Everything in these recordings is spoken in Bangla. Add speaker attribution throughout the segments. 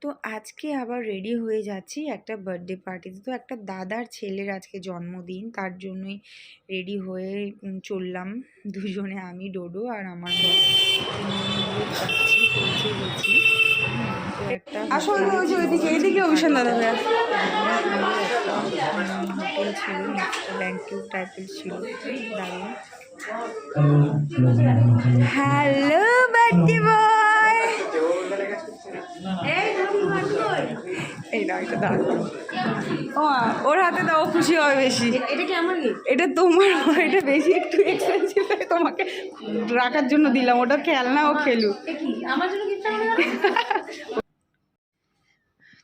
Speaker 1: তো আজকে আবার রেডি হয়ে যাচ্ছি একটা বার্থডে পার্টিতে। তো একটা দাদার ছেলের আজকে জন্মদিন, তার জন্যই রেডি হয়ে চললাম দুজনে, আমি ডোডো আর আমার বর যাচ্ছি, পৌঁছে গেছি। তো একটা হোটেল ছিল, ব্যাংকুয়েট টাইপের ছিল, দারুণ। হ্যালো বার্থডে বয়, এই না এটা দাও, ওর হাতে দাও, খুশি হবে বেশি।
Speaker 2: এটা কি আমার গিফট?
Speaker 1: এটা তোমার, এটা বেশি একটু এক্সপেন্সিভ, তোমাকে রাখার জন্য দিলাম, ওটা খেলনা, ও খেলুক।
Speaker 2: কি আমার জন্য গিফট আনবে?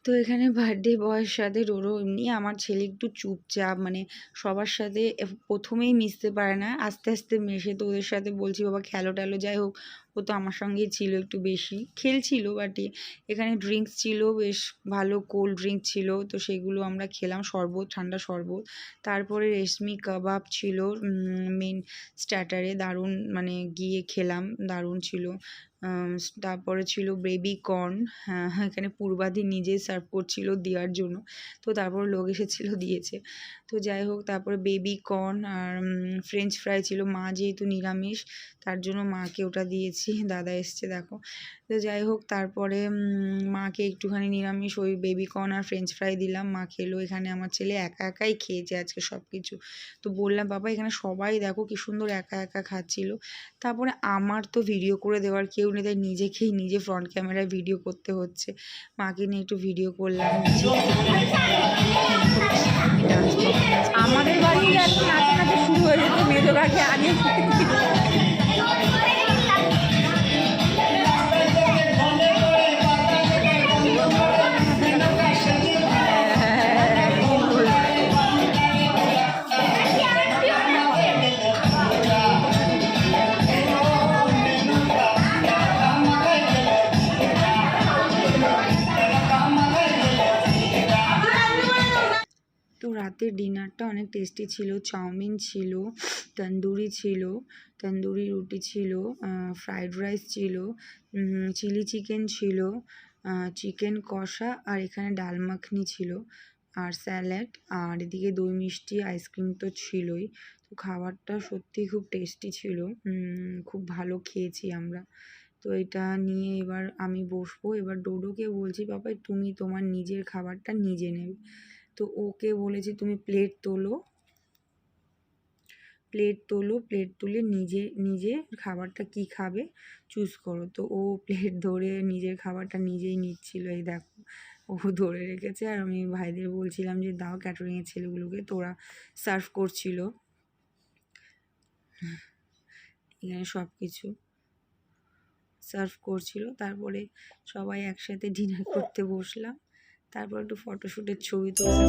Speaker 1: তো এখানে বার্থডে বয়ের সাথে রোরো এমনি, আমার ছেলে একটু চুপচাপ, মানে সবার সাথে প্রথমেই মিশতে পারে না, আস্তে আস্তে মেশে। তো ওদের সাথে বলছি বাবা খেলো টেলো, যাই হোক ও তো আমার সঙ্গেই ছিল, একটু বেশি খেলছিল। বাট এখানে ড্রিঙ্কস ছিল, বেশ ভালো কোল্ড ড্রিঙ্ক ছিল, তো সেগুলো আমরা খেলাম, শরবত, ঠান্ডা শরবত। তারপরে রেশমি কাবাব ছিল মেন স্টার্টারে, দারুণ, মানে গিয়ে খেলাম, দারুণ ছিল। তারপরে ছিল বেবি কর্ন, এখানে পূর্বাদি নিজেই সার্ভ করছিল দেওয়ার জন্য, তো তারপর লোক এসেছিলো দিয়েছে। তো যাই হোক, তারপরে বেবি কর্ন আর ফ্রেঞ্চ ফ্রাই ছিল, মা যেহেতু নিরামিষ তার জন্য মাকে ওটা দিয়েছি, দাদা এসছে দেখো। তো যাই হোক, তারপরে মাকে একটুখানি নিরামিষ ওই বেবি কর্ন আর ফ্রেঞ্চ ফ্রাই দিলাম, মা খেলো। এখানে আমার ছেলে একা একাই খেয়েছে আজকে সব কিছু। তো বললাম বাবা এখানে সবাই দেখো কি সুন্দর একা একা খাচ্ছিল। তারপরে আমার তো ভিডিও করে দেওয়ার কেউ নেই, তাই নিজেকেই নিজে ফ্রন্ট ক্যামেরায় ভিডিও করতে হচ্ছে। মাকে নিয়ে একটু ভিডিও করলাম। আমাদের বাড়ি এখন নাচানাচি শুরু হয়ে যেত, মেজোরাকে আগে রাতের ডিনারটা অনেক টেস্টি ছিল, চাউমিন ছিল, তন্দুরি ছিল, তন্দুরি রুটি ছিল, ফ্রাইড রাইস ছিল, চিলি চিকেন ছিল, চিকেন কষা, আর এখানে ডাল মাখনি ছিল, আর স্যালাড, আর এদিকে দই মিষ্টি আইসক্রিম তো ছিলই। তো খাবারটা সত্যি খুব টেস্টি ছিল, খুব ভালো খেয়েছি আমরা। তো এটা নিয়ে এবার আমি বসবো, এবার ডোডোকে বলছি বাবা তুমি তোমার নিজের খাবারটা নিজে নেবে। তো ওকে বলেছি তুমি প্লেট তোলো, প্লেট তুলে নিজে খাবারটা কি খাবে চুজ করো। তো ও প্লেট ধরে নিজের খাবারটা নিজেই নিচ্ছিল, এই দেখো ও ধরে রেখেছে। আর আমি ভাইদের বলছিলাম যে দাও ক্যাটারিংয়ের ছেলেগুলোকে, তোরা সার্ভ করছিল এখানে সব কিছু সার্ভ করছিল। তারপরে সবাই একসাথে ডিনার করতে বসলাম, তারপর একটু ফটোশ্যুটের ছবি তুললাম।